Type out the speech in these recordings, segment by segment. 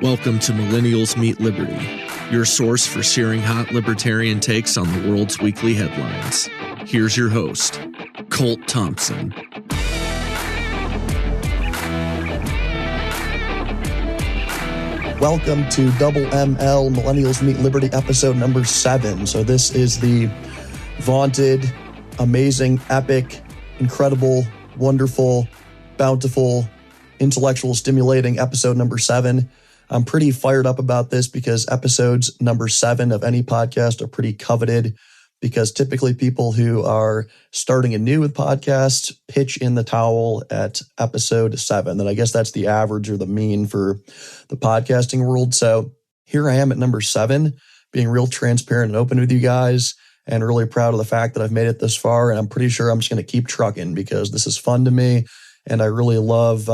Welcome to Millennials Meet Liberty, your source for sharing hot libertarian takes on the world's weekly headlines. Here's your host, Colt Thompson. Welcome to Double ML Millennials Meet Liberty episode number 7. So this is the vaunted, amazing, epic, incredible, wonderful, bountiful, intellectual, stimulating episode number 7. I'm pretty fired up about this because episodes number 7 of any podcast are pretty coveted, because typically people who are starting anew with podcasts pitch in the towel at episode 7. And I guess that's the average or the mean for the podcasting world. So here I am at number 7, being real transparent and open with you guys, and really proud of the fact that I've made it this far. And I'm pretty sure I'm just going to keep trucking because this is fun to me. And I really love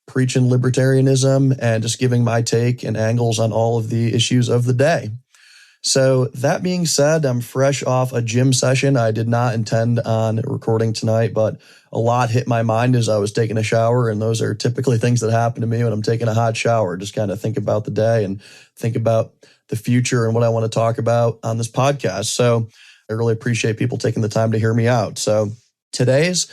preaching libertarianism and just giving my take and angles on all of the issues of the day. So that being said, I'm fresh off a gym session. I did not intend on recording tonight, but a lot hit my mind as I was taking a shower. And those are typically things that happen to me when I'm taking a hot shower. Just kind of think about the day and think about the future and what I want to talk about on this podcast. So I really appreciate people taking the time to hear me out. So today's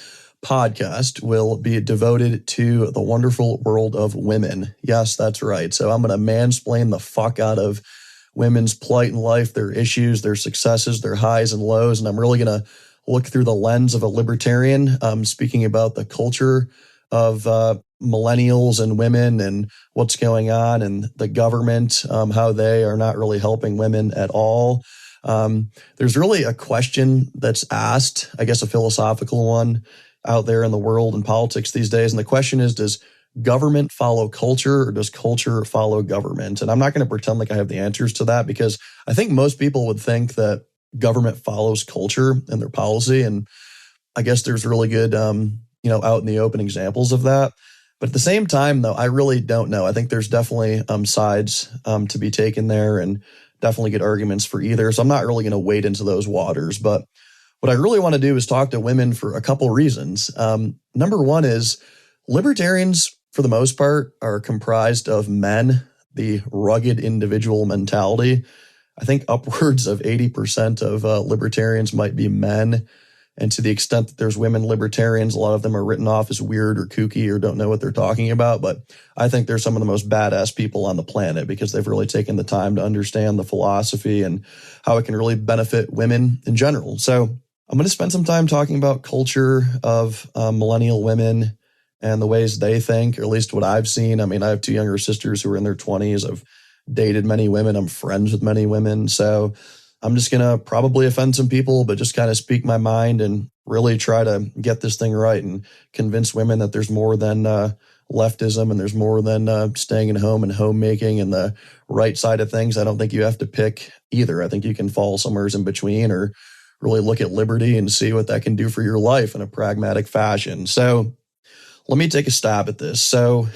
podcast will be devoted to the wonderful world of women. Yes, that's right. So I'm going to mansplain the fuck out of women's plight in life, their issues, their successes, their highs and lows. And I'm really going to look through the lens of a libertarian, speaking about the culture of millennials and women and what's going on, and the government, how they are not really helping women at all. There's really a question that's asked, I guess a philosophical one, out there in the world and politics these days. And the question is, does government follow culture, or does culture follow government? And I'm not going to pretend like I have the answers to that, because I think most people would think that government follows culture and their policy. And I guess there's really good, out in the open examples of that. But at the same time, though, I really don't know. I think there's definitely sides to be taken there, and definitely good arguments for either. So I'm not really going to wade into those waters. But what I really want to do is talk to women for a couple reasons. Number one is libertarians, for the most part, are comprised of men, the rugged individual mentality. I think upwards of 80% of libertarians might be men. And to the extent that there's women libertarians, a lot of them are written off as weird or kooky or don't know what they're talking about. But I think they're some of the most badass people on the planet, because they've really taken the time to understand the philosophy and how it can really benefit women in general. So I'm going to spend some time talking about culture of millennial women and the ways they think, or at least what I've seen. I mean, I have 2 younger sisters who are in their 20s. I've dated many women. I'm friends with many women. So I'm just going to probably offend some people, but just kind of speak my mind and really try to get this thing right and convince women that there's more than leftism, and there's more than staying at home and homemaking and the right side of things. I don't think you have to pick either. I think you can fall somewhere in between, or really look at liberty and see what that can do for your life in a pragmatic fashion. So let me take a stab at this. So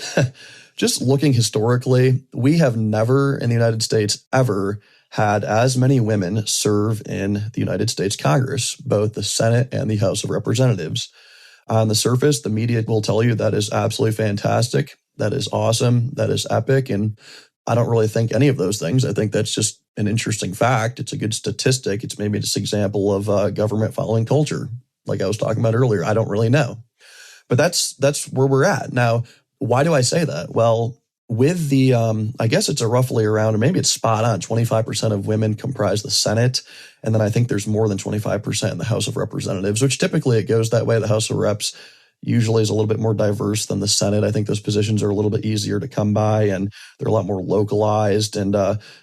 just looking historically, we have never in the United States ever had as many women serve in the United States Congress, both the Senate and the House of Representatives. On the surface, the media will tell you that is absolutely fantastic. That is awesome. That is epic. And I don't really think any of those things. I think that's just an interesting fact. It's a good statistic. It's maybe just an example of government following culture, like I was talking about earlier. I don't really know. But that's where we're at. Now, why do I say that? Well, with the, I guess it's a roughly around, or maybe it's spot on, 25% of women comprise the Senate. And then I think there's more than 25% in the House of Representatives, which typically it goes that way. The House of Reps usually is a little bit more diverse than the Senate. I think those positions are a little bit easier to come by, and they're a lot more localized. And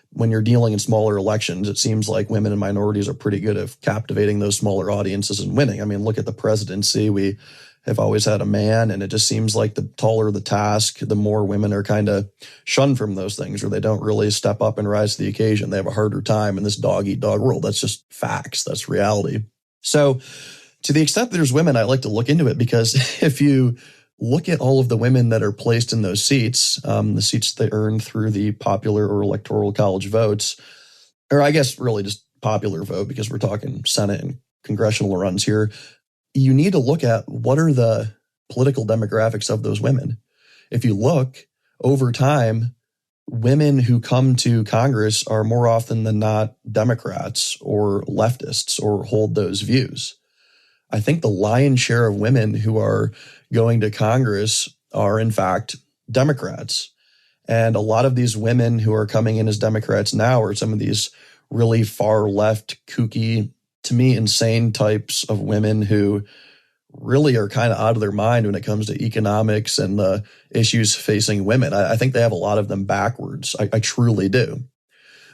when you're dealing in smaller elections, it seems like women and minorities are pretty good at captivating those smaller audiences and winning. I mean, look at the presidency. We have always had a man, and it just seems like the taller the task, the more women are kind of shunned from those things, or they don't really step up and rise to the occasion. They have a harder time in this dog-eat-dog world. That's just facts. That's reality. So to the extent that there's women, I like to look into it, because if you look at all of the women that are placed in those seats, the seats they earn through the popular or electoral college votes, or I guess really just popular vote, because we're talking Senate and congressional runs here, you need to look at what are the political demographics of those women. If you look over time, women who come to Congress are more often than not Democrats or leftists or hold those views. I think the lion's share of women who are going to Congress are, in fact, Democrats. And a lot of these women who are coming in as Democrats now are some of these really far left, kooky, to me, insane types of women who really are kind of out of their mind when it comes to economics and the issues facing women. I think they have a lot of them backwards. I truly do.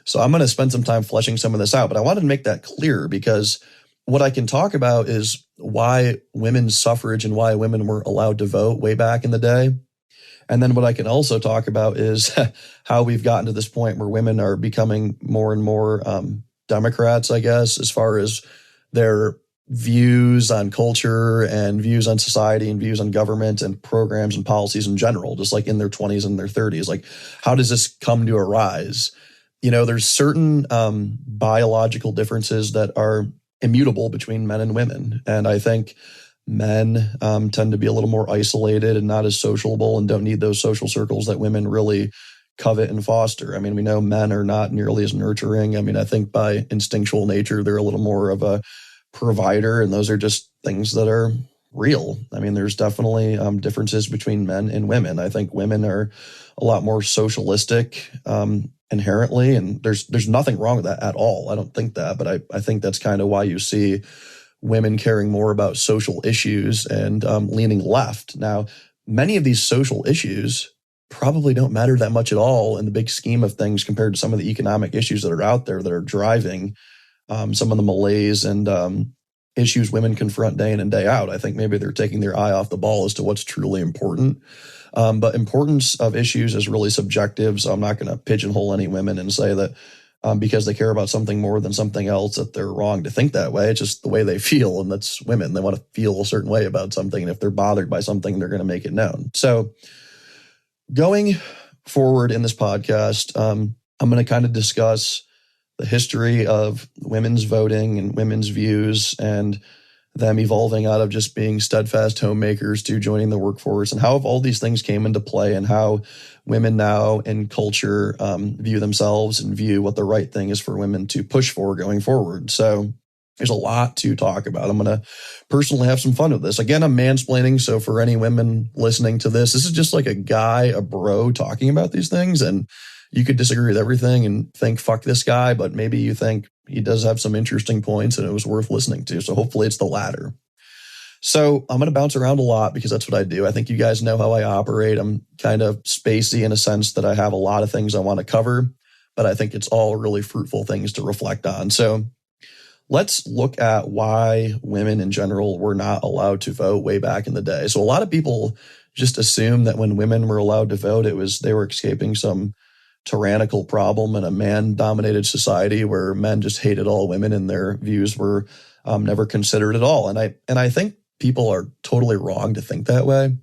So I'm going to spend some time fleshing some of this out, but I wanted to make that clear because what I can talk about is why women's suffrage and why women were allowed to vote way back in the day. And then what I can also talk about is how we've gotten to this point where women are becoming more and more Democrats, I guess, as far as their views on culture and views on society and views on government and programs and policies in general, just like in their 20s and their 30s. Like, how does this come to arise? You know, there's certain biological differences that are immutable between men and women. And I think men tend to be a little more isolated and not as sociable and don't need those social circles that women really covet and foster. I mean, we know men are not nearly as nurturing. I mean, I think by instinctual nature, they're a little more of a provider, and those are just things that are real. I mean, there's definitely differences between men and women. I think women are a lot more socialistic inherently, and there's nothing wrong with that at all. I don't think that, but I think that's kind of why you see women caring more about social issues and leaning left. Now, many of these social issues probably don't matter that much at all in the big scheme of things compared to some of the economic issues that are out there that are driving some of the malaise and issues women confront day in and day out. I think maybe they're taking their eye off the ball as to what's truly important. But importance of issues is really subjective, so I'm not going to pigeonhole any women and say that because they care about something more than something else that they're wrong to think that way. It's just the way they feel, and that's women. They want to feel a certain way about something, and if they're bothered by something, they're going to make it known. So going forward in this podcast, I'm going to kind of discuss the history of women's voting and women's views and them evolving out of just being steadfast homemakers to joining the workforce, and how all these things came into play and how women now in culture view themselves and view what the right thing is for women to push for going forward. So there's a lot to talk about. I'm going to personally have some fun with this. Again, I'm mansplaining. So for any women listening to this is just like a guy, a bro talking about these things. And you could disagree with everything and think, fuck this guy, but maybe you think he does have some interesting points and it was worth listening to. So hopefully it's the latter. So I'm going to bounce around a lot because that's what I do. I think you guys know how I operate. I'm kind of spacey in a sense that I have a lot of things I want to cover, but I think it's all really fruitful things to reflect on. So let's look at why women in general were not allowed to vote way back in the day. So a lot of people just assume that when women were allowed to vote, they were escaping some tyrannical problem in a man-dominated society where men just hated all women and their views were never considered at all. And I think people are totally wrong to think that way.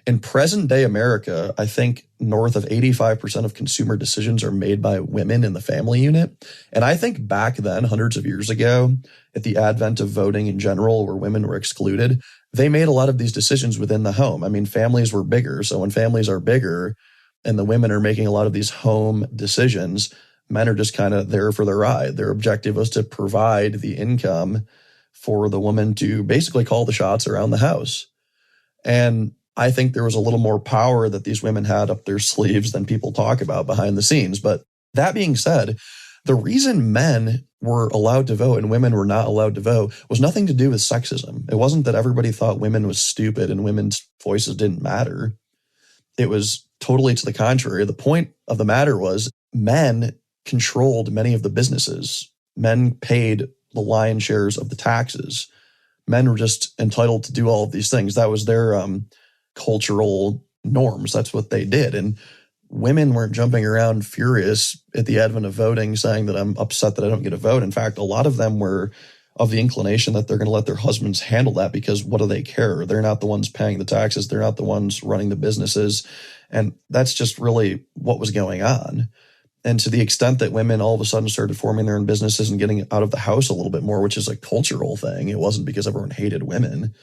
In present-day America, I think north of 85% of consumer decisions are made by women in the family unit. And I think back then, hundreds of years ago, at the advent of voting in general, where women were excluded, they made a lot of these decisions within the home. I mean, families were bigger. So when families are bigger and the women are making a lot of these home decisions, men are just kind of there for the ride. Their objective was to provide the income for the woman to basically call the shots around the house. And I think there was a little more power that these women had up their sleeves than people talk about behind the scenes. But that being said, the reason men were allowed to vote and women were not allowed to vote was nothing to do with sexism. It wasn't that everybody thought women was stupid and women's voices didn't matter. It was totally to the contrary. The point of the matter was men controlled many of the businesses. Men paid the lion's shares of the taxes. Men were just entitled to do all of these things. That was their cultural norms. That's what they did. And women weren't jumping around furious at the advent of voting, saying that I'm upset that I don't get a vote. In fact, a lot of them were of the inclination that they're going to let their husbands handle that because what do they care? They're not the ones paying the taxes. They're not the ones running the businesses. And that's just really what was going on. And to the extent that women all of a sudden started forming their own businesses and getting out of the house a little bit more, which is a cultural thing, it wasn't because everyone hated women.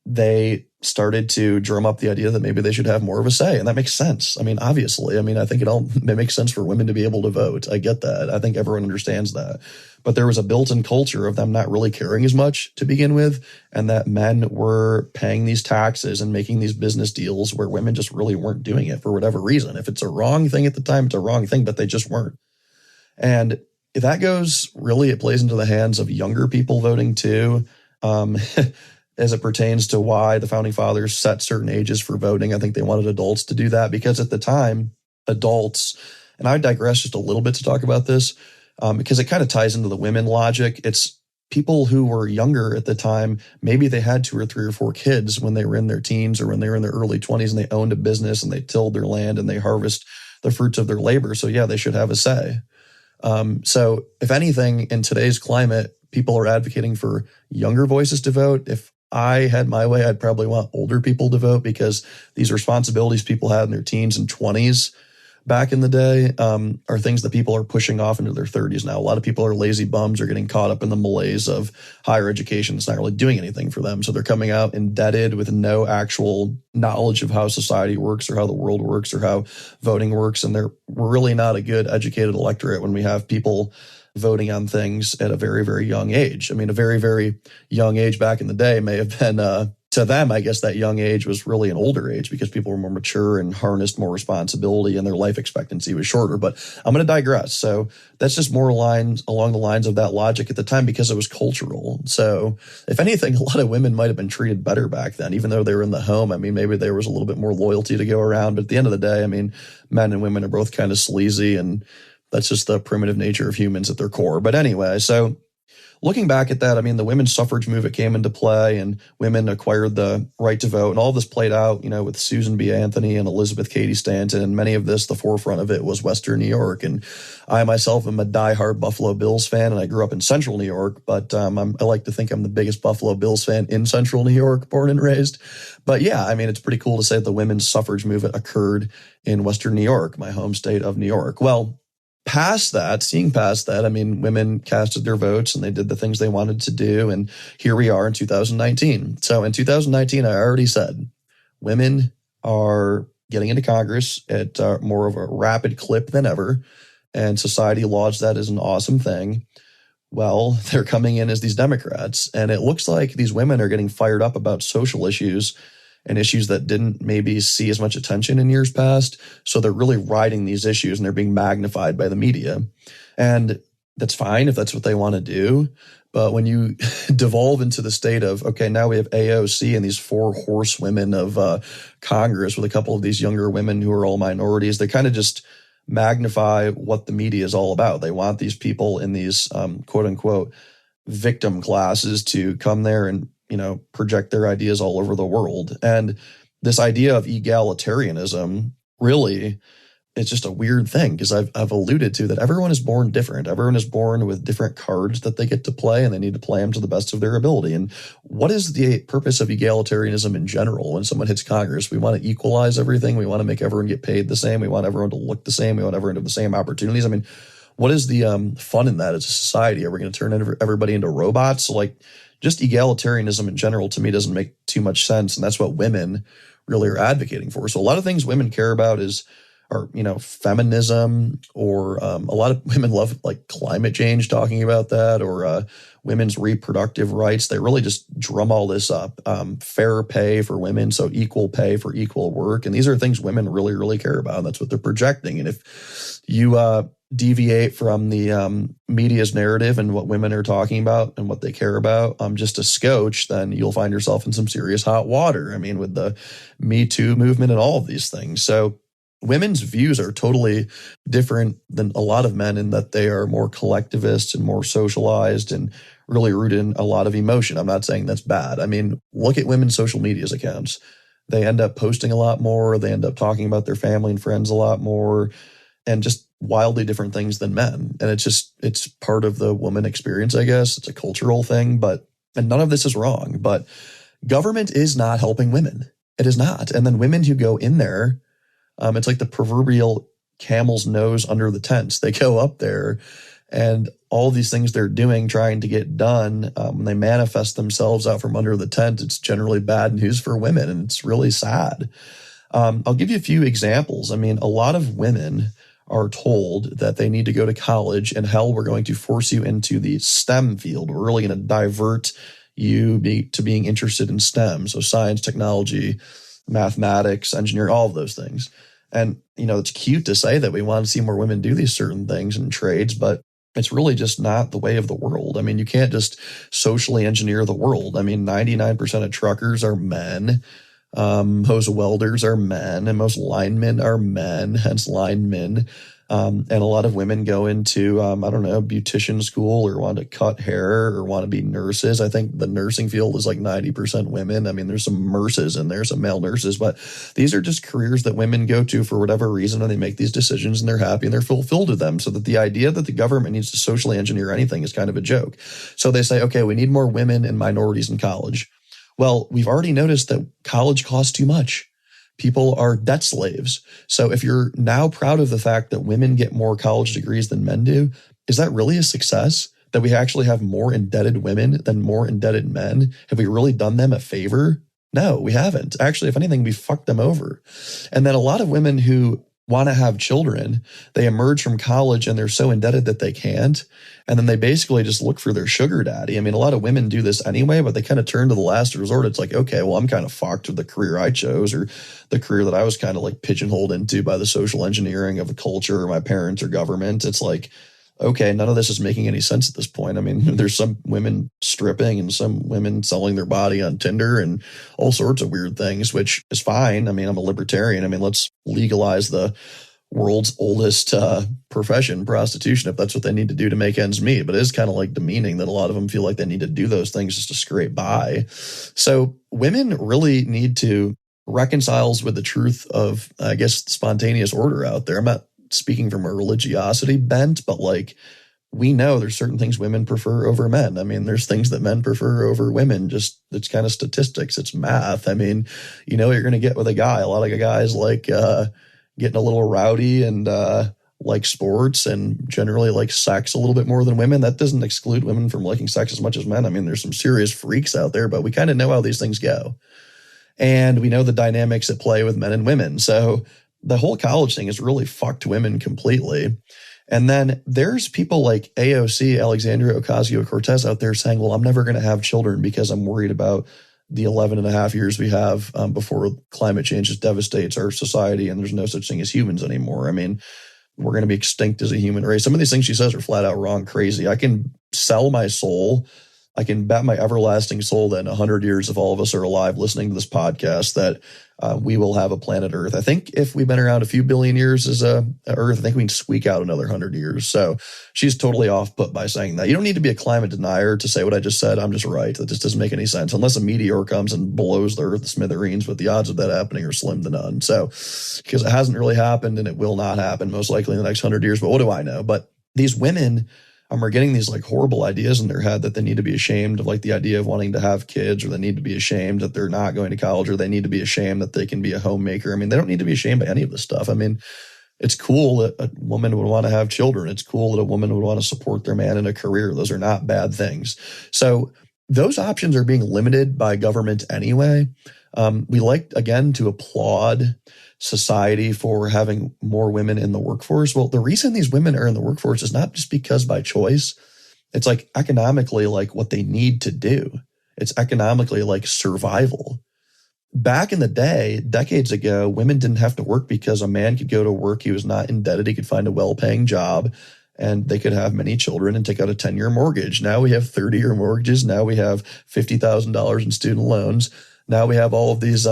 They started to drum up the idea that maybe they should have more of a say. And that makes sense. I mean, obviously, I think it makes sense for women to be able to vote. I get that. I think everyone understands that. But there was a built-in culture of them not really caring as much to begin with, and that men were paying these taxes and making these business deals where women just really weren't doing it for whatever reason. If it's a wrong thing at the time, it's a wrong thing, but they just weren't. And that goes, really, it plays into the hands of younger people voting too, as it pertains to why the founding fathers set certain ages for voting. I think they wanted adults to do that because at the time, adults, and I digress just a little bit to talk about this, because it kind of ties into the women logic. It's people who were younger at the time. Maybe they had 2 or 3 or 4 kids when they were in their teens or when they were in their early 20s, and they owned a business and they tilled their land and they harvest the fruits of their labor. So yeah, they should have a say. So if anything, in today's climate, people are advocating for younger voices to vote. If I had my way, I'd probably want older people to vote, because these responsibilities people had in their teens and 20s back in the day are things that people are pushing off into their 30s now. A lot of people are lazy bums, or getting caught up in the malaise of higher education. It's not really doing anything for them. So they're coming out indebted with no actual knowledge of how society works or how the world works or how voting works. And we're really not a good educated electorate when we have people voting on things at a very, very young age. I mean, a very, very young age back in the day may have been, to them, I guess that young age was really an older age because people were more mature and harnessed more responsibility and their life expectancy was shorter. But I'm going to digress. So that's just more along the lines of that logic at the time because it was cultural. So if anything, a lot of women might have been treated better back then, even though they were in the home. I mean, maybe there was a little bit more loyalty to go around. But at the end of the day, I mean, men and women are both kind of sleazy, and that's just the primitive nature of humans at their core. But anyway, so looking back at that, I mean, the women's suffrage movement came into play and women acquired the right to vote. And all this played out, with Susan B. Anthony and Elizabeth Cady Stanton. And many of this, the forefront of it was Western New York. And I myself am a diehard Buffalo Bills fan, and I grew up in Central New York. But I like to think I'm the biggest Buffalo Bills fan in Central New York, born and raised. But yeah, I mean, it's pretty cool to say that the women's suffrage movement occurred in Western New York, my home state of New York. Well, seeing past that, I mean, women casted their votes and they did the things they wanted to do. And here we are in 2019. So in 2019, I already said women are getting into Congress at more of a rapid clip than ever. And society lauds that as an awesome thing. Well, they're coming in as these Democrats. And it looks like these women are getting fired up about social issues and issues that didn't maybe see as much attention in years past. So they're really riding these issues and they're being magnified by the media. And that's fine if that's what they want to do. But when you devolve into the state of, okay, now we have AOC and these 4 horsewomen of Congress with a couple of these younger women who are all minorities, they kind of just magnify what the media is all about. They want these people in these quote unquote victim classes to come there and project their ideas all over the world. And this idea of egalitarianism, really, it's just a weird thing because I've alluded to that everyone is born different. Everyone is born with different cards that they get to play, and they need to play them to the best of their ability. And what is the purpose of egalitarianism in general? When someone hits Congress, we want to equalize everything. We want to make everyone get paid the same. We want everyone to look the same. We want everyone to have the same opportunities. I mean, what is the fun in that as a society? Are we going to turn everybody into robots? Just egalitarianism in general, to me, doesn't make too much sense. And that's what women really are advocating for. So a lot of things women care about are feminism, or a lot of women love climate change, talking about that, or women's reproductive rights. They really just drum all this up. Fair pay for women, so equal pay for equal work. And these are things women really, really care about. And that's what they're projecting. And if you deviate from the media's narrative and what women are talking about and what they care about just a scotch, then you'll find yourself in some serious hot water. I mean, with the Me Too movement and all of these things. So women's views are totally different than a lot of men in that they are more collectivist and more socialized and really rooted in a lot of emotion. I'm not saying that's bad. I mean, look at women's social media accounts. They end up posting a lot more. They end up talking about their family and friends a lot more, and just wildly different things than men. And it's part of the woman experience, I guess. It's a cultural thing, and none of this is wrong, but government is not helping women. It is not. And then women who go in there, it's like the proverbial camel's nose under the tents. They go up there And all these things they're doing, trying to get done, when they manifest themselves out from under the tent, it's generally bad news for women, and it's really sad. I'll give you a few examples. I mean, a lot of women are told that they need to go to college, and hell, we're going to force you into the STEM field. We're really going to divert you to being interested in STEM, so science, technology, mathematics, engineering, all of those things. And, it's cute to say that we want to see more women do these certain things in trades, but it's really just not the way of the world. I mean, you can't just socially engineer the world. I mean, 99% of truckers are men. Most welders are men, and most linemen are men, hence linemen. And a lot of women go into, beautician school or want to cut hair or want to be nurses. I think the nursing field is like 90% women. I mean, there's some nurses and there's some male nurses, but these are just careers that women go to for whatever reason, and they make these decisions and they're happy and they're fulfilled with them. So that the idea that the government needs to socially engineer anything is kind of a joke. So they say, okay, we need more women and minorities in college. Well, we've already noticed that college costs too much. People are debt slaves. So if you're now proud of the fact that women get more college degrees than men do, is that really a success? That we actually have more indebted women than more indebted men? Have we really done them a favor? No, we haven't. Actually, if anything, we fucked them over. And then a lot of women who want to have children, they emerge from college and they're so indebted that they can't. And then they basically just look for their sugar daddy. I mean, a lot of women do this anyway, but they kind of turn to the last resort. It's like, okay, well, I'm kind of fucked with the career I chose, or the career that I was kind of like pigeonholed into by the social engineering of the culture or my parents or government. It's like, okay, none of this is making any sense at this point. I mean, there's some women stripping and some women selling their body on Tinder and all sorts of weird things, which is fine. I mean, I'm a libertarian. I mean, let's legalize the world's oldest profession, prostitution, if that's what they need to do to make ends meet. But it is kind of like demeaning that a lot of them feel like they need to do those things just to scrape by. So women really need to reconcile with the truth of, I guess, spontaneous order out there. I'm not speaking from a religiosity bent, but like, we know there's certain things women prefer over men. I mean, there's things that men prefer over women. Just, it's kind of statistics. It's math. I mean, you're going to get with a guy. A lot of guys like getting a little rowdy and like sports and generally like sex a little bit more than women. That doesn't exclude women from liking sex as much as men. I mean, there's some serious freaks out there, but we kind of know how these things go. And we know the dynamics at play with men and women. So the whole college thing has really fucked women completely. And then there's people like AOC, Alexandria Ocasio-Cortez, out there saying, well, I'm never going to have children because I'm worried about the 11 and a half years we have before climate change just devastates our society and there's no such thing as humans anymore. I mean, we're going to be extinct as a human race. Some of these things she says are flat out wrong, crazy. I can sell my soul. I can bet my everlasting soul that in 100 years, if all of us are alive listening to this podcast, that we will have a planet Earth. I think if we've been around a few billion years as a Earth, I think we can squeak out another 100 years. So she's totally off put by saying that. You don't need to be a climate denier to say what I just said. I'm just right. That just doesn't make any sense unless a meteor comes and blows the Earth to smithereens, but the odds of that happening are slim to none. So because it hasn't really happened and it will not happen most likely in the next 100 years. But what do I know? But these women are getting these like horrible ideas in their head that they need to be ashamed of, like the idea of wanting to have kids, or they need to be ashamed that they're not going to college, or they need to be ashamed that they can be a homemaker. I mean, they don't need to be ashamed by any of this stuff. I mean, it's cool that a woman would want to have children. It's cool that a woman would want to support their man in a career. Those are not bad things. So those options are being limited by government anyway. We like, again, to applaud society for having more women in the workforce. Well, the reason these women are in the workforce is not just because by choice. It's like economically like what they need to do. It's economically like survival. Back in the day, decades ago, women didn't have to work because a man could go to work. He was not indebted. He could find a well-paying job and they could have many children and take out a 10-year mortgage. Now we have 30-year mortgages. Now we have $50,000 in student loans. Now we have all of these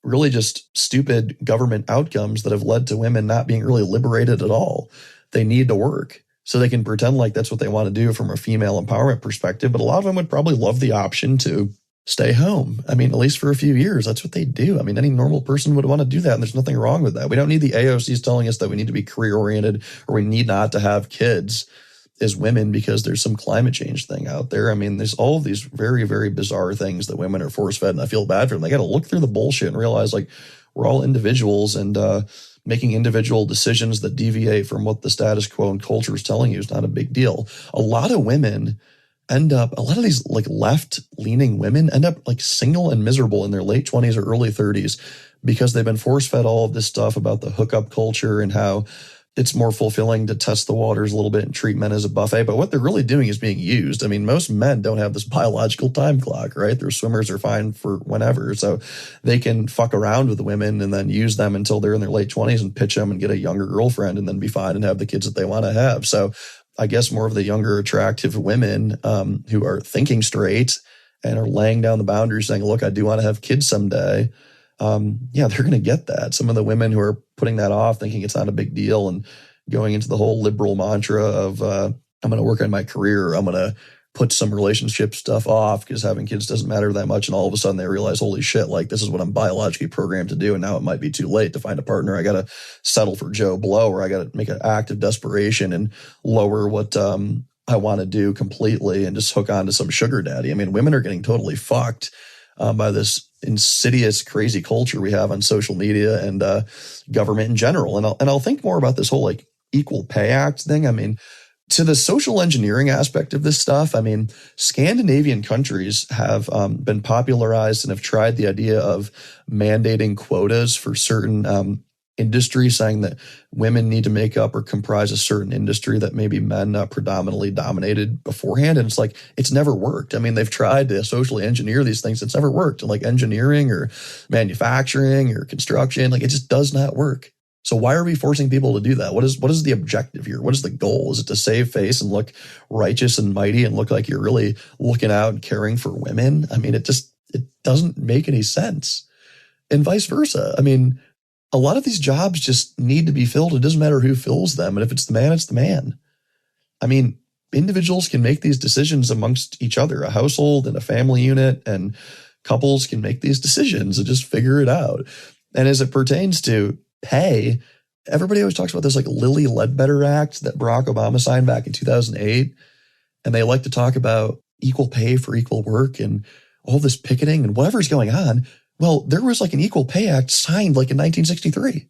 really just stupid government outcomes that have led to women not being really liberated at all. They need to work so they can pretend like that's what they want to do from a female empowerment perspective. But a lot of them would probably love the option to stay home. I mean, at least for a few years, that's what they do. I mean, any normal person would want to do that. And there's nothing wrong with that. We don't need the AOCs telling us that we need to be career oriented or we need not to have kids as women because there's some climate change thing out there. I mean, there's all of these very, very bizarre things that women are force fed, and I feel bad for them. They got to look through the bullshit and realize like we're all individuals, and making individual decisions that deviate from what the status quo and culture is telling you is not a big deal. A lot of these like left-leaning women end up like single and miserable in their late 20s or early 30s because they've been force-fed all of this stuff about the hookup culture and how it's more fulfilling to test the waters a little bit and treat men as a buffet. But what they're really doing is being used. I mean, most men don't have this biological time clock, right? Their swimmers are fine for whenever. So they can fuck around with women and then use them until they're in their late 20s and pitch them and get a younger girlfriend and then be fine and have the kids that they want to have. So I guess more of the younger, attractive women who are thinking straight and are laying down the boundaries saying, look, I do want to have kids someday. They're going to get that. Some of the women who are putting that off, thinking it's not a big deal and going into the whole liberal mantra of, I'm going to work on my career. I'm going to put some relationship stuff off because having kids doesn't matter that much. And all of a sudden they realize, holy shit, like this is what I'm biologically programmed to do. And now it might be too late to find a partner. I got to settle for Joe Blow, or I got to make an act of desperation and lower what, I want to do completely and just hook on to some sugar daddy. I mean, women are getting totally fucked by this insidious, crazy culture we have on social media and government in general. And I'll think more about this whole like Equal Pay Act thing. I mean, to the social engineering aspect of this stuff, I mean, Scandinavian countries have been popularized and have tried the idea of mandating quotas for certain industry, saying that women need to make up or comprise a certain industry that maybe men predominantly dominated beforehand. And it's like, it's never worked. I mean, they've tried to socially engineer these things. It's never worked. Like engineering or manufacturing or construction, like it just does not work. So why are we forcing people to do that? What is the objective here? What is the goal? Is it to save face and look righteous and mighty and look like you're really looking out and caring for women? I mean, it doesn't make any sense. And vice versa. I mean, a lot of these jobs just need to be filled. It doesn't matter who fills them. And if it's the man, it's the man. I mean, individuals can make these decisions amongst each other, a household and a family unit, and couples can make these decisions and just figure it out. And as it pertains to pay, everybody always talks about this like Lilly Ledbetter Act that Barack Obama signed back in 2008. And they like to talk about equal pay for equal work and all this picketing and whatever's going on. Well, there was like an Equal Pay Act signed like in 1963.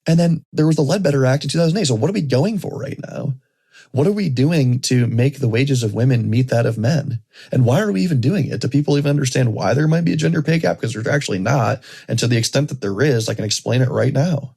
And then there was the Ledbetter Act in 2008. So what are we going for right now? What are we doing to make the wages of women meet that of men? And why are we even doing it? Do people even understand why there might be a gender pay gap? Because there's actually not. And to the extent that there is, I can explain it right now.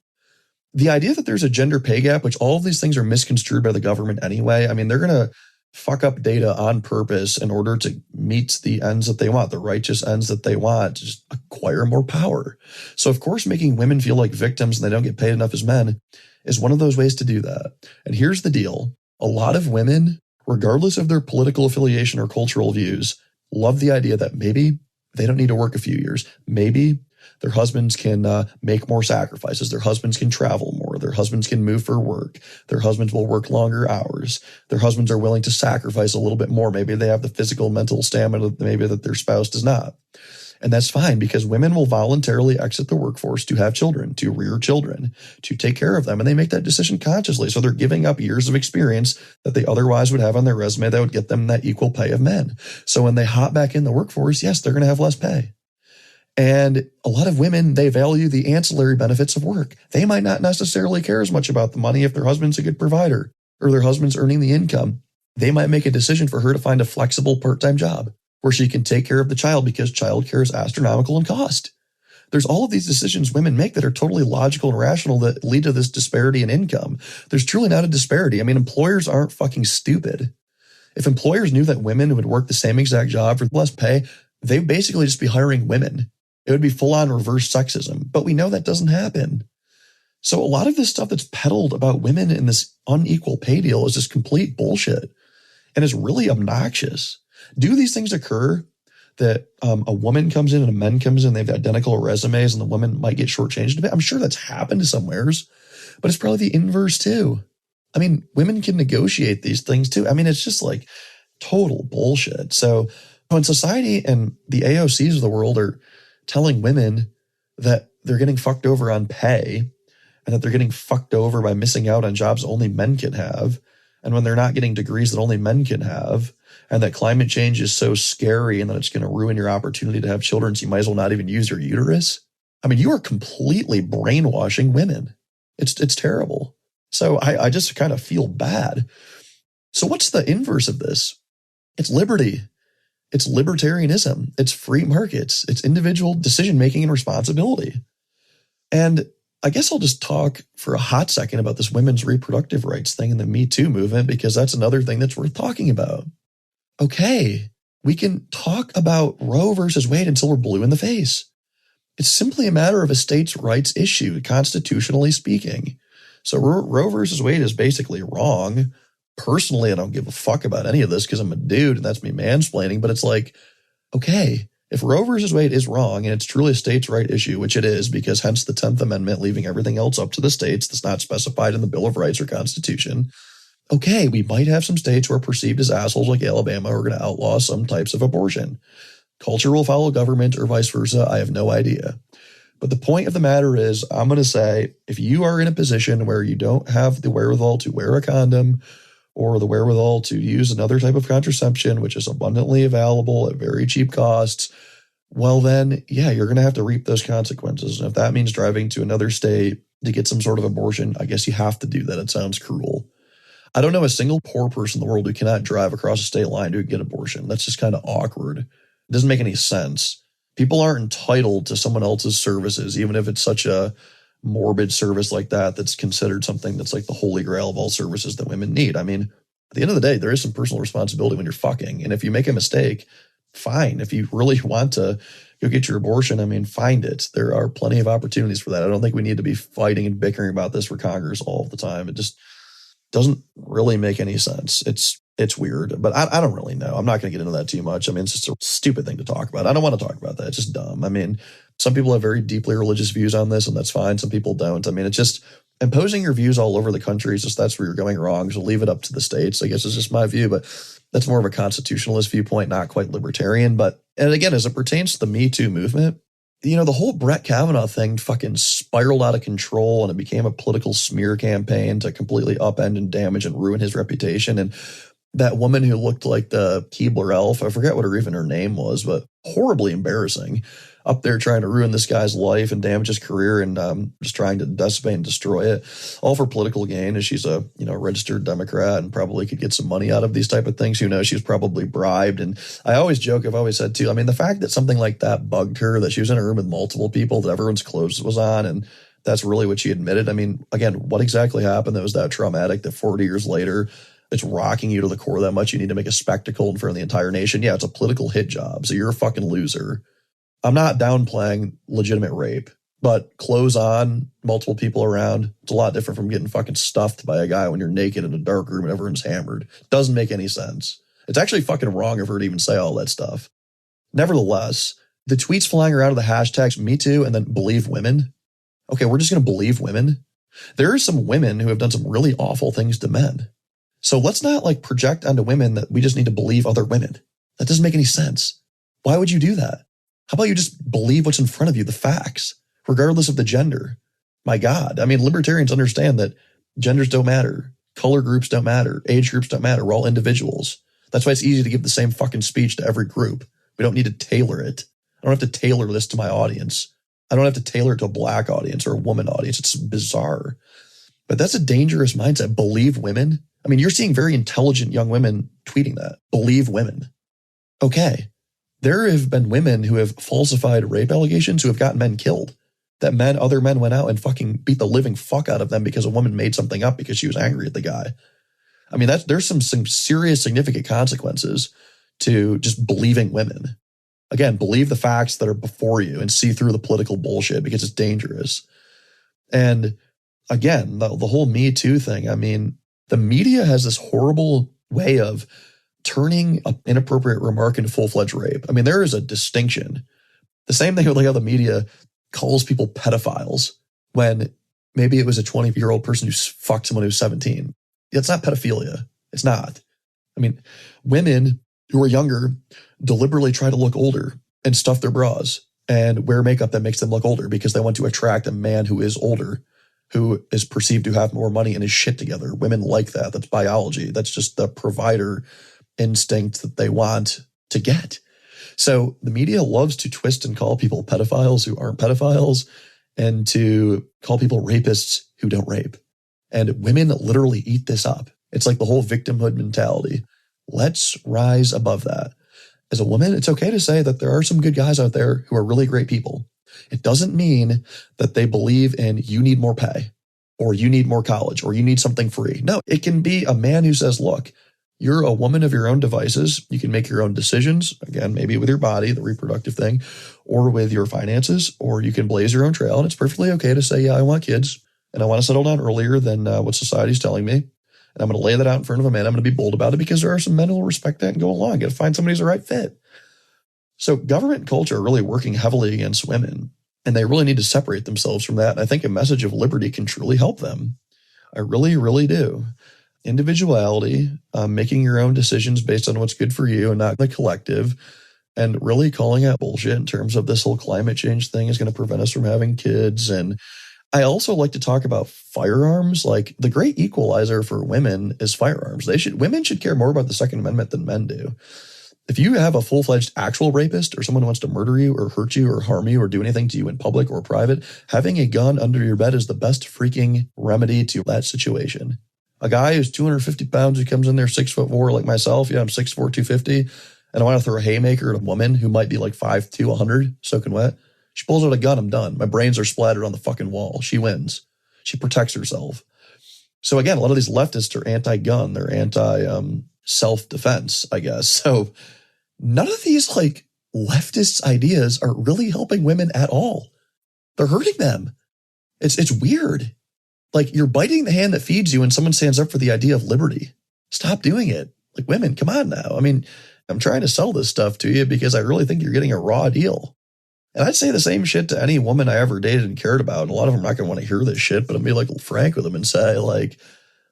The idea that there's a gender pay gap, which all of these things are misconstrued by the government anyway. I mean, they're going to fuck up data on purpose in order to meet the ends that they want, the righteous ends that they want, to just acquire more power. So of course, making women feel like victims and they don't get paid enough as men is one of those ways to do that. And here's the deal. A lot of women, regardless of their political affiliation or cultural views, love the idea that maybe they don't need to work a few years. Maybe their husbands can make more sacrifices. Their husbands can travel more. Their husbands can move for work. Their husbands will work longer hours. Their husbands are willing to sacrifice a little bit more. Maybe they have the physical, mental stamina, maybe that their spouse does not. And that's fine because women will voluntarily exit the workforce to have children, to rear children, to take care of them. And they make that decision consciously. So they're giving up years of experience that they otherwise would have on their resume that would get them that equal pay of men. So when they hop back in the workforce, yes, they're going to have less pay. And a lot of women, they value the ancillary benefits of work. They might not necessarily care as much about the money if their husband's a good provider or their husband's earning the income. They might make a decision for her to find a flexible part-time job where she can take care of the child because childcare is astronomical in cost. There's all of these decisions women make that are totally logical and rational that lead to this disparity in income. There's truly not a disparity. I mean, employers aren't fucking stupid. If employers knew that women would work the same exact job for less pay, they'd basically just be hiring women. It would be full-on reverse sexism, but we know that doesn't happen. So a lot of this stuff that's peddled about women in this unequal pay deal is just complete bullshit and is really obnoxious. Do these things occur that a woman comes in and a man comes in, they have identical resumes and the woman might get shortchanged a bit? I'm sure that's happened somewheres, but it's probably the inverse too. I mean, women can negotiate these things too. I mean, it's just like total bullshit. So when society and the AOCs of the world are telling women that they're getting fucked over on pay and that they're getting fucked over by missing out on jobs only men can have, and when they're not getting degrees that only men can have, and that climate change is so scary and that it's going to ruin your opportunity to have children, so you might as well not even use your uterus. I mean, you are completely brainwashing women. It's terrible. So I just kind of feel bad. So what's the inverse of this? It's liberty. It's libertarianism. It's free markets. It's individual decision-making and responsibility. And I guess I'll just talk for a hot second about this women's reproductive rights thing in the Me Too movement, because that's another thing that's worth talking about. Okay, we can talk about Roe versus Wade until we're blue in the face. It's simply a matter of a states' rights issue, constitutionally speaking. So Roe versus Wade is basically wrong. Personally, I don't give a fuck about any of this because I'm a dude and that's me mansplaining, but it's like, okay, if Roe versus Wade is wrong and it's truly a states' right issue, which it is, because hence the 10th Amendment leaving everything else up to the states that's not specified in the Bill of Rights or Constitution, okay, we might have some states who are perceived as assholes like Alabama who are going to outlaw some types of abortion. Culture will follow government or vice versa. I have no idea. But the point of the matter is, I'm going to say, if you are in a position where you don't have the wherewithal to wear a condom or the wherewithal to use another type of contraception, which is abundantly available at very cheap costs, well then, yeah, you're going to have to reap those consequences. And if that means driving to another state to get some sort of abortion, I guess you have to do that. It sounds cruel. I don't know a single poor person in the world who cannot drive across a state line to get an abortion. That's just kind of awkward. It doesn't make any sense. People aren't entitled to someone else's services, even if it's such a morbid service like that that's considered something that's like the holy grail of all services that women need. I mean, at the end of the day, there is some personal responsibility when you're fucking. And if you make a mistake, fine. If you really want to go get your abortion, I mean, find it. There are plenty of opportunities for that. I don't think we need to be fighting and bickering about this for Congress all the time. It just doesn't really make any sense. It's weird, but I don't really know. I'm not going to get into that too much. I mean, it's just a stupid thing to talk about. I don't want to talk about that. It's just dumb. I mean, some people have very deeply religious views on this, and that's fine. Some people don't. I mean, it's just imposing your views all over the country is just, that's where you're going wrong. So leave it up to the states. I guess it's just my view, but that's more of a constitutionalist viewpoint, not quite libertarian. But, and again, as it pertains to the Me Too movement, you know, the whole Brett Kavanaugh thing fucking spiraled out of control, and it became a political smear campaign to completely upend and damage and ruin his reputation. And that woman who looked like the Keebler elf, I forget what her name was, but horribly embarrassing, up there trying to ruin this guy's life and damage his career, and just trying to decimate and destroy it, all for political gain. And she's a registered Democrat and probably could get some money out of these type of things. Who knows? She was probably bribed. And I always joke, I've always said too, I mean, the fact that something like that bugged her, that she was in a room with multiple people, that everyone's clothes was on, and that's really what she admitted. I mean, again, what exactly happened that was that traumatic that 40 years later, it's rocking you to the core that much you need to make a spectacle in front of the entire nation? Yeah, it's a political hit job, so you're a fucking loser. I'm not downplaying legitimate rape, but clothes on, multiple people around, it's a lot different from getting fucking stuffed by a guy when you're naked in a dark room and everyone's hammered. Doesn't make any sense. It's actually fucking wrong of her to even say all that stuff. Nevertheless, the tweets flying around of the hashtags Me Too and then believe women. Okay, we're just going to believe women. There are some women who have done some really awful things to men. So let's not like project onto women that we just need to believe other women. That doesn't make any sense. Why would you do that? How about you just believe what's in front of you, the facts, regardless of the gender? My God. I mean, libertarians understand that genders don't matter. Color groups don't matter. Age groups don't matter. We're all individuals. That's why it's easy to give the same fucking speech to every group. We don't need to tailor it. I don't have to tailor this to my audience. I don't have to tailor it to a black audience or a woman audience. It's bizarre. But that's a dangerous mindset. Believe women. I mean, you're seeing very intelligent young women tweeting that. Believe women. Okay. There have been women who have falsified rape allegations who have gotten men killed. That other men went out and fucking beat the living fuck out of them because a woman made something up because she was angry at the guy. I mean, there's some serious, significant consequences to just believing women. Again, believe the facts that are before you and see through the political bullshit because it's dangerous. And again, the whole Me Too thing, I mean, the media has this horrible way of turning an inappropriate remark into full-fledged rape. I mean, there is a distinction. The same thing with like how the media calls people pedophiles when maybe it was a 20-year-old person who fucked someone who's 17. It's not pedophilia. It's not. I mean, women who are younger deliberately try to look older and stuff their bras and wear makeup that makes them look older because they want to attract a man who is older, who is perceived to have more money and his shit together. Women like that. That's biology. That's just the provider instinct that they want to get. So the media loves to twist and call people pedophiles who aren't pedophiles and to call people rapists who don't rape. And women literally eat this up. It's like the whole victimhood mentality. Let's rise above that. As a woman, it's okay to say that there are some good guys out there who are really great people. It doesn't mean that they believe in you need more pay, or you need more college, or you need something free. No, it can be a man who says, look, you're a woman of your own devices. You can make your own decisions. Again, maybe with your body, the reproductive thing, or with your finances, or you can blaze your own trail. And it's perfectly okay to say, yeah, I want kids and I want to settle down earlier than what society's telling me. And I'm going to lay that out in front of a man. I'm going to be bold about it because there are some men who will respect that and go along. Got to find somebody who's the right fit. So government and culture are really working heavily against women, and they really need to separate themselves from that. And I think a message of liberty can truly help them. I really, really do. Individuality, making your own decisions based on what's good for you and not the collective, and really calling out bullshit in terms of this whole climate change thing is going to prevent us from having kids. And I also like to talk about firearms. Like, the great equalizer for women is firearms. Women should care more about the Second Amendment than men do. If you have a full-fledged actual rapist or someone who wants to murder you or hurt you or harm you or do anything to you in public or private, having a gun under your bed is the best freaking remedy to that situation. A guy who's 250 pounds who comes in there 6'4" like myself, yeah, I'm 6'4", 250, and I want to throw a haymaker at a woman who might be like 5'2", 100, soaking wet. She pulls out a gun, I'm done. My brains are splattered on the fucking wall. She wins. She protects herself. So again, a lot of these leftists are anti-gun. They're anti-self-defense, I guess. So none of these like leftist ideas are really helping women at all. They're hurting them. It's weird. Like, you're biting the hand that feeds you when someone stands up for the idea of liberty. Stop doing it. Like, women, come on now. I mean, I'm trying to sell this stuff to you because I really think you're getting a raw deal. And I'd say the same shit to any woman I ever dated and cared about. And a lot of them are not going to want to hear this shit, but I'm going to be like frank with them and say, like,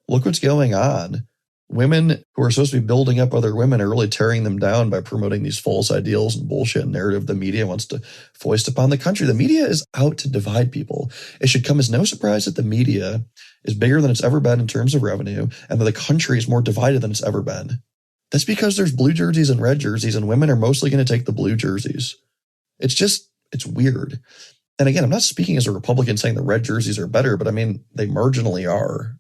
look what's going on. Women who are supposed to be building up other women are really tearing them down by promoting these false ideals and bullshit narrative the media wants to foist upon the country. The media is out to divide people. It should come as no surprise that the media is bigger than it's ever been in terms of revenue, and that the country is more divided than it's ever been. That's because there's blue jerseys and red jerseys, and women are mostly going to take the blue jerseys. It's weird. And again, I'm not speaking as a Republican saying the red jerseys are better, but I mean, they marginally are.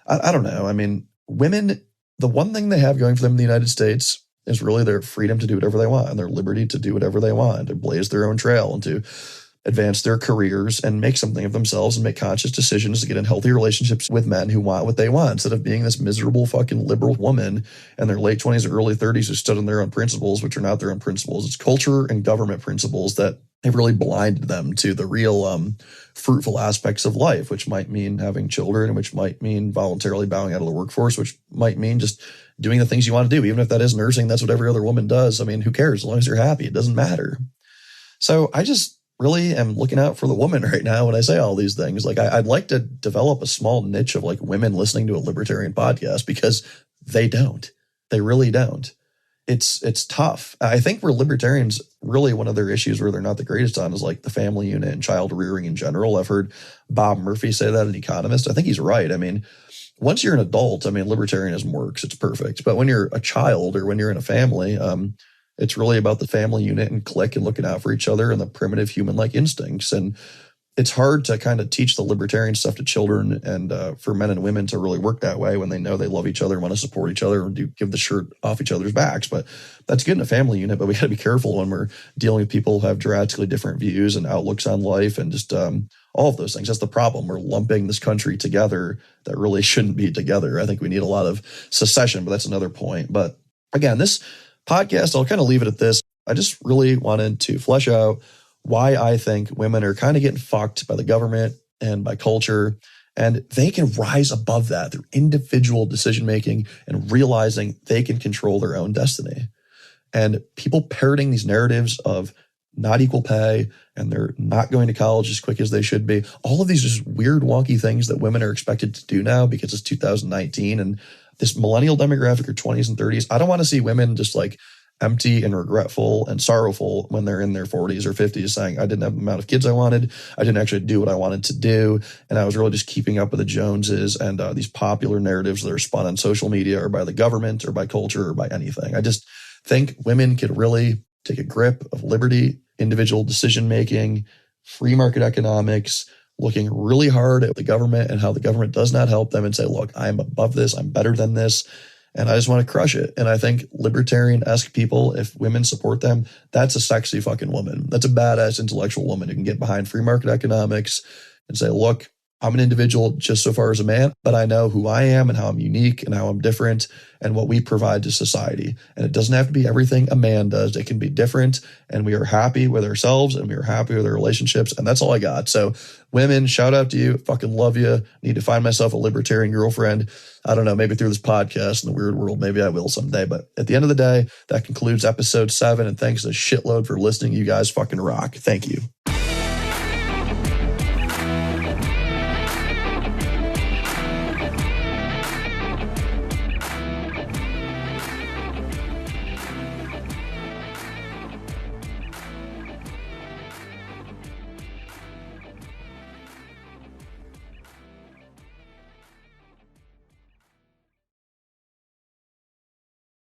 I don't know. I mean, women, the one thing they have going for them in the United States is really their freedom to do whatever they want and their liberty to do whatever they want, to blaze their own trail and to advance their careers and make something of themselves and make conscious decisions to get in healthy relationships with men who want what they want, instead of being this miserable fucking liberal woman in their late 20s or early 30s who stood on their own principles, which are not their own principles. It's culture and government principles that have really blinded them to the real fruitful aspects of life, which might mean having children, which might mean voluntarily bowing out of the workforce, which might mean just doing the things you want to do. Even if that is nursing, that's what every other woman does. I mean, who cares? As long as you're happy, it doesn't matter. So I just really am looking out for the woman right now when I say all these things. Like, I'd like to develop a small niche of like women listening to a libertarian podcast, because they don't. They really don't. It's tough. I think where libertarians really, one of their issues where they're not the greatest on is like the family unit and child rearing in general. I've heard Bob Murphy say that, an economist. I think he's right. I mean, once you're an adult, I mean, libertarianism works. It's perfect. But when you're a child or when you're in a family, it's really about the family unit and clique and looking out for each other and the primitive human-like instincts. And it's hard to kind of teach the libertarian stuff to children and for men and women to really work that way when they know they love each other and want to support each other and do give the shirt off each other's backs. But that's good in a family unit, but we got to be careful when we're dealing with people who have drastically different views and outlooks on life and just all of those things. That's the problem. We're lumping this country together that really shouldn't be together. I think we need a lot of secession, but that's another point. But again, this podcast, I'll kind of leave it at this. I just really wanted to flesh out why I think women are kind of getting fucked by the government and by culture, and they can rise above that through individual decision-making and realizing they can control their own destiny. And people parroting these narratives of not equal pay and they're not going to college as quick as they should be, all of these just weird, wonky things that women are expected to do now because it's 2019 and this millennial demographic are 20s and 30s. I don't want to see women just like empty and regretful and sorrowful when they're in their 40s or 50s saying, I didn't have the amount of kids I wanted. I didn't actually do what I wanted to do. And I was really just keeping up with the Joneses and these popular narratives that are spun on social media or by the government or by culture or by anything. I just think women could really take a grip of liberty, individual decision-making, free market economics, looking really hard at the government and how the government does not help them and say, look, I'm above this, I'm better than this, and I just want to crush it. And I think libertarian-esque people, if women support them, that's a sexy fucking woman. That's a badass intellectual woman who can get behind free market economics and say, look, I'm an individual just so far as a man, but I know who I am and how I'm unique and how I'm different and what we provide to society. And it doesn't have to be everything a man does. It can be different, and we are happy with ourselves and we are happy with our relationships. And that's all I got. So women, shout out to you. Fucking love you. Need to find myself a libertarian girlfriend. I don't know, maybe through this podcast in the weird world, maybe I will someday. But at the end of the day, that concludes episode 7. And thanks a shitload for listening. You guys fucking rock. Thank you.